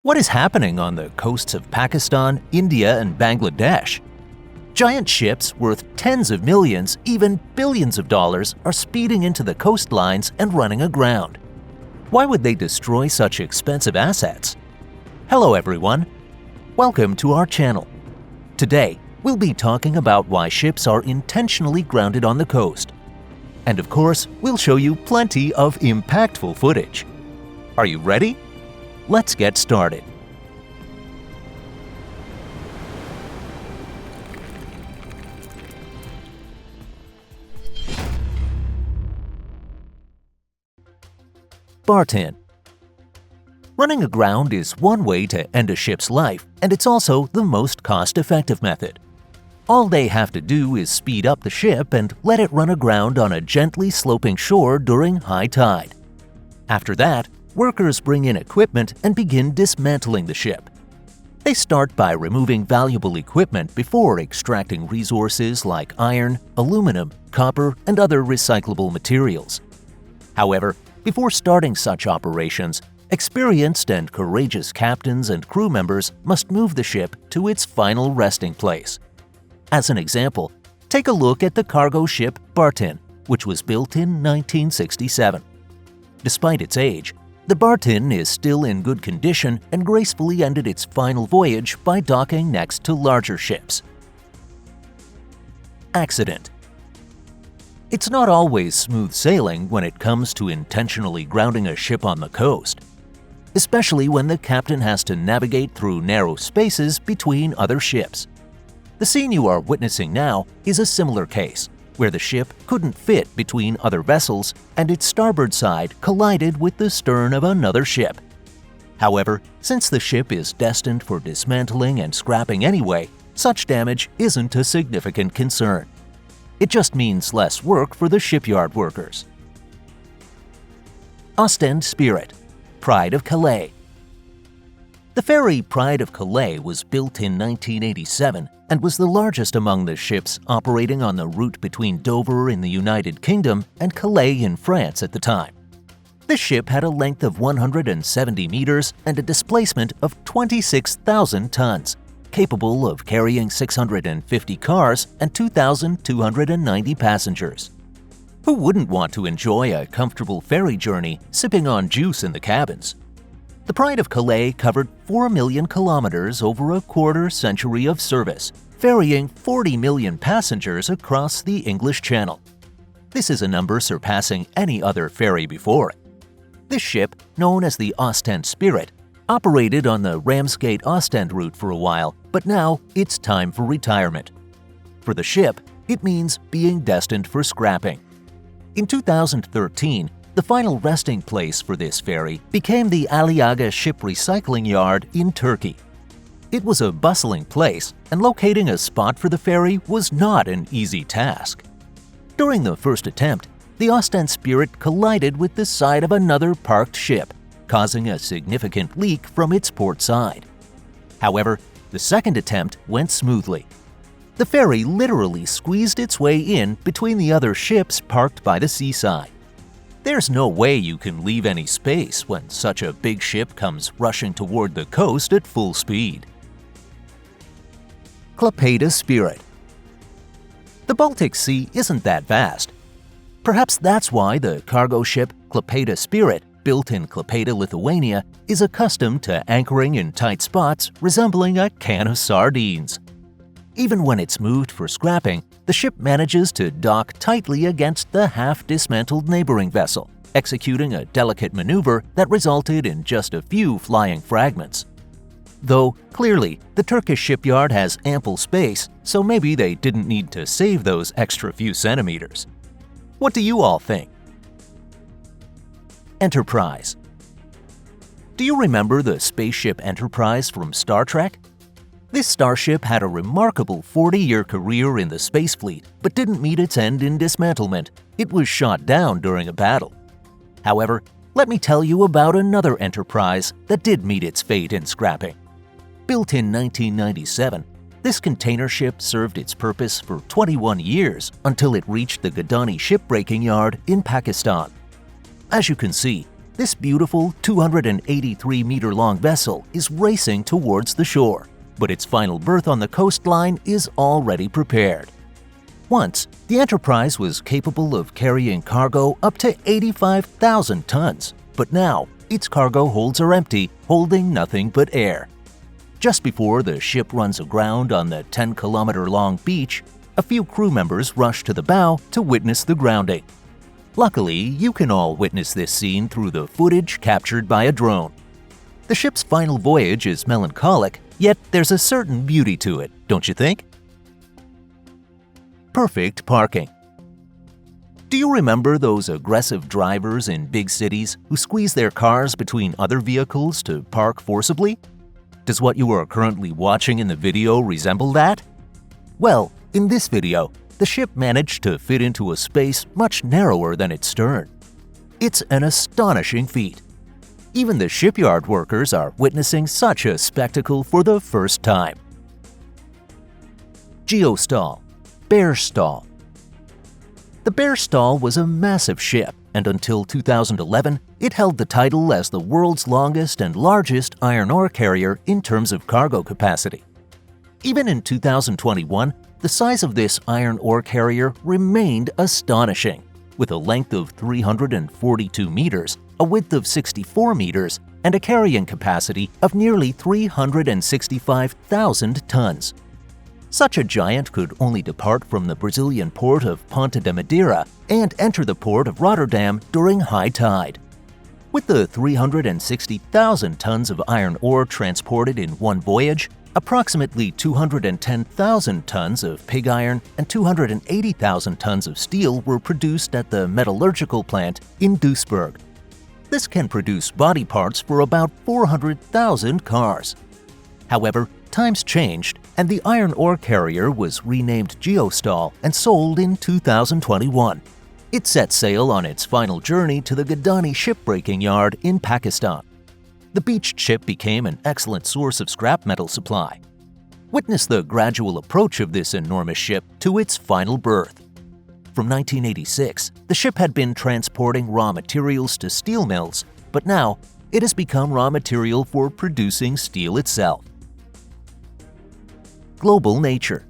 What is happening on the coasts of Pakistan, India, and Bangladesh? Giant ships worth tens of millions, even billions of dollars are speeding into the coastlines and running aground. Why would they destroy such expensive assets? Hello everyone. Welcome to our channel. Today, we'll be talking about why ships are intentionally grounded on the coast. And of course, we'll show you plenty of impactful footage. Are you ready? Let's get started. Bartin. Running aground is one way to end a ship's life, and it's also the most cost-effective method. All they have to do is speed up the ship and let it run aground on a gently sloping shore during high tide. After that, workers bring in equipment and begin dismantling the ship. They start by removing valuable equipment before extracting resources like iron, aluminum, copper, and other recyclable materials. However, before starting such operations, experienced and courageous captains and crew members must move the ship to its final resting place. As an example, take a look at the cargo ship Bartin, which was built in 1967. Despite its age, the Bartin is still in good condition and gracefully ended its final voyage by docking next to larger ships. Accident. It's not always smooth sailing when it comes to intentionally grounding a ship on the coast, especially when the captain has to navigate through narrow spaces between other ships. The scene you are witnessing now is a similar case, where the ship couldn't fit between other vessels and its starboard side collided with the stern of another ship. However, since the ship is destined for dismantling and scrapping anyway, such damage isn't a significant concern. It just means less work for the shipyard workers. Astonishing Spirit, Pride of Calais. The ferry Pride of Calais was built in 1987 and was the largest among the ships operating on the route between Dover in the United Kingdom and Calais in France at the time. This ship had a length of 170 meters and a displacement of 26,000 tons, capable of carrying 650 cars and 2,290 passengers. Who wouldn't want to enjoy a comfortable ferry journey sipping on juice in the cabins? The Pride of Calais covered 4 million kilometers over a quarter-century of service, ferrying 40 million passengers across the English Channel. This is a number surpassing any other ferry before it. This ship, known as the Astonishing Spirit, operated on the Ramsgate-Ostend route for a while, but now it's time for retirement. For the ship, it means being destined for scrapping. In 2013, the final resting place for this ferry became the Aliağa Ship Recycling Yard in Turkey. It was a bustling place, and locating a spot for the ferry was not an easy task. During the first attempt, the Astonishing Spirit collided with the side of another parked ship, causing a significant leak from its port side. However, the second attempt went smoothly. The ferry literally squeezed its way in between the other ships parked by the seaside. There's no way you can leave any space when such a big ship comes rushing toward the coast at full speed. Clapada Spirit. The Baltic Sea isn't that vast. Perhaps that's why the cargo ship Clapada Spirit, built in Klaipėda, Lithuania, is accustomed to anchoring in tight spots resembling a can of sardines. Even when it's moved for scrapping, the ship manages to dock tightly against the half-dismantled neighboring vessel, executing a delicate maneuver that resulted in just a few flying fragments. Though, clearly, the Turkish shipyard has ample space, so maybe they didn't need to save those extra few centimeters. What do you all think? Enterprise. Do you remember the spaceship Enterprise from Star Trek? This starship had a remarkable 40-year career in the space fleet, but didn't meet its end in dismantlement. It was shot down during a battle. However, let me tell you about another Enterprise that did meet its fate in scrapping. Built in 1997, this container ship served its purpose for 21 years until it reached the Gadani shipbreaking yard in Pakistan. As you can see, This beautiful 283-meter-long vessel is racing towards the shore, but its final berth on the coastline is already prepared. Once, the Enterprise was capable of carrying cargo up to 85,000 tons, but now its cargo holds are empty, holding nothing but air. Just before the ship runs aground on the 10-kilometer-long beach, a few crew members rush to the bow to witness the grounding. Luckily, you can all witness this scene through the footage captured by a drone. The ship's final voyage is melancholic, yet there's a certain beauty to it, don't you think? Perfect parking. Do you remember those aggressive drivers in big cities who squeeze their cars between other vehicles to park forcibly? Does what you are currently watching in the video resemble that? Well, in this video, the ship managed to fit into a space much narrower than its stern. It's an astonishing feat. Even the shipyard workers are witnessing such a spectacle for the first time. Geostar, Bear Stall. The Bear Stall was a massive ship, and until 2011, it held the title as the world's longest and largest iron ore carrier in terms of cargo capacity. Even in 2021, the size of this iron ore carrier remained astonishing, with a length of 342 meters, a width of 64 meters, and a carrying capacity of nearly 365,000 tons. Such a giant could only depart from the Brazilian port of Ponta de Madeira and enter the port of Rotterdam during high tide. With the 360,000 tons of iron ore transported in one voyage, approximately 210,000 tons of pig iron and 280,000 tons of steel were produced at the metallurgical plant in Duisburg. This can produce body parts for about 400,000 cars. However, times changed, and the iron ore carrier was renamed Geostar and sold in 2021. It set sail on its final journey to the Gadani shipbreaking yard in Pakistan. The beached ship became an excellent source of scrap metal supply. Witness the gradual approach of this enormous ship to its final berth. From 1986, the ship had been transporting raw materials to steel mills, but now it has become raw material for producing steel itself. Global Nature.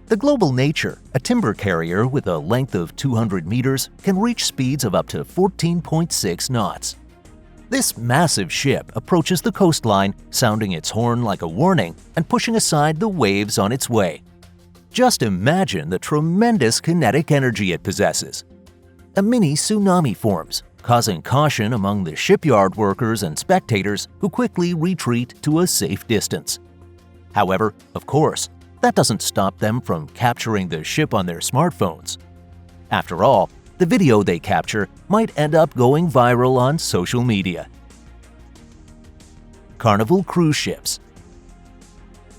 The Global Nature, a timber carrier with a length of 200 meters, can reach speeds of up to 14.6 knots. This massive ship approaches the coastline, sounding its horn like a warning and pushing aside the waves on its way. Just imagine the tremendous kinetic energy it possesses. A mini tsunami forms, causing caution among the shipyard workers and spectators who quickly retreat to a safe distance. However, of course, that doesn't stop them from capturing the ship on their smartphones. After all, the video they capture might end up going viral on social media. Carnival cruise ships.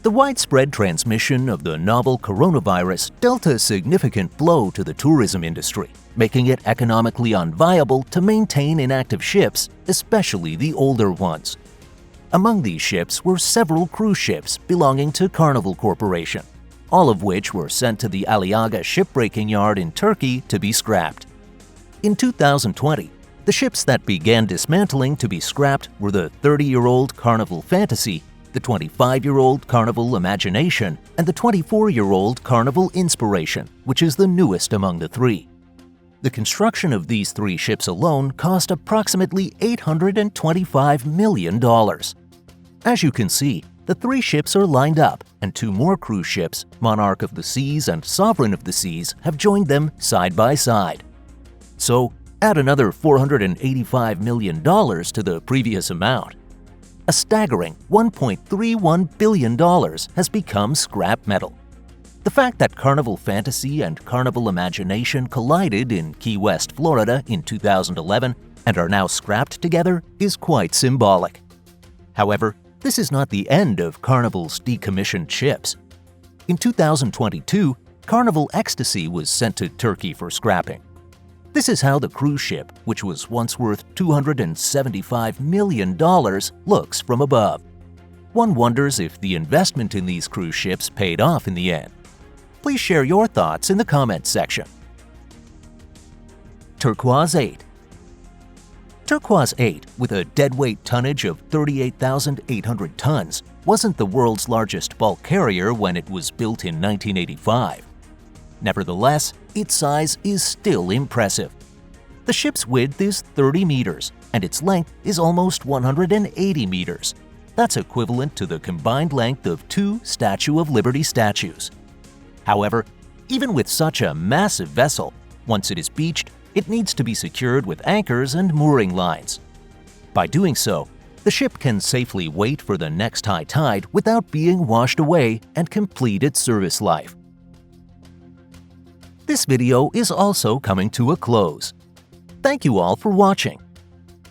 The widespread transmission of the novel coronavirus dealt a significant blow to the tourism industry, making it economically unviable to maintain inactive ships, especially the older ones. Among these ships were several cruise ships belonging to Carnival Corporation, all of which were sent to the Aliaga shipbreaking yard in Turkey to be scrapped. In 2020, the ships that began dismantling to be scrapped were the 30-year-old Carnival Fantasy, the 25-year-old Carnival Imagination, and the 24-year-old Carnival Inspiration, which is the newest among the three. The construction of these three ships alone cost approximately $825 million. As you can see, the three ships are lined up, and two more cruise ships, Monarch of the Seas and Sovereign of the Seas, have joined them side by side. So, add another $485 million to the previous amount. A staggering $1.31 billion has become scrap metal. The fact that Carnival Fantasy and Carnival Imagination collided in Key West, Florida in 2011 and are now scrapped together is quite symbolic. However, this is not the end of Carnival's decommissioned ships. In 2022, Carnival Ecstasy was sent to Turkey for scrapping. This is how the cruise ship, which was once worth $275 million, looks from above. One wonders if the investment in these cruise ships paid off in the end. Please share your thoughts in the comments section. Turquoise VIII. Turquoise VIII, with a deadweight tonnage of 38,800 tons, wasn't the world's largest bulk carrier when it was built in 1985. Nevertheless, its size is still impressive. The ship's width is 30 meters, and its length is almost 180 meters. That's equivalent to the combined length of 2 Statue of Liberty statues. However, even with such a massive vessel, once it is beached, it needs to be secured with anchors and mooring lines. By doing so, the ship can safely wait for the next high tide without being washed away and complete its service life. This video is also coming to a close. Thank you all for watching.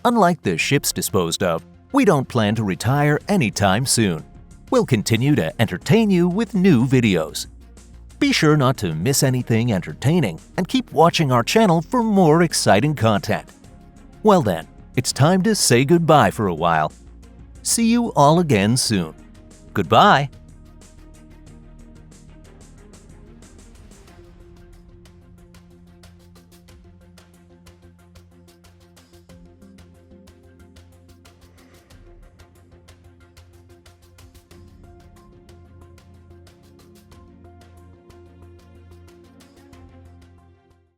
Unlike the ships disposed of, we don't plan to retire anytime soon. We'll continue to entertain you with new videos. Be sure not to miss anything entertaining and keep watching our channel for more exciting content. Well then, it's time to say goodbye for a while. See you all again soon. Goodbye!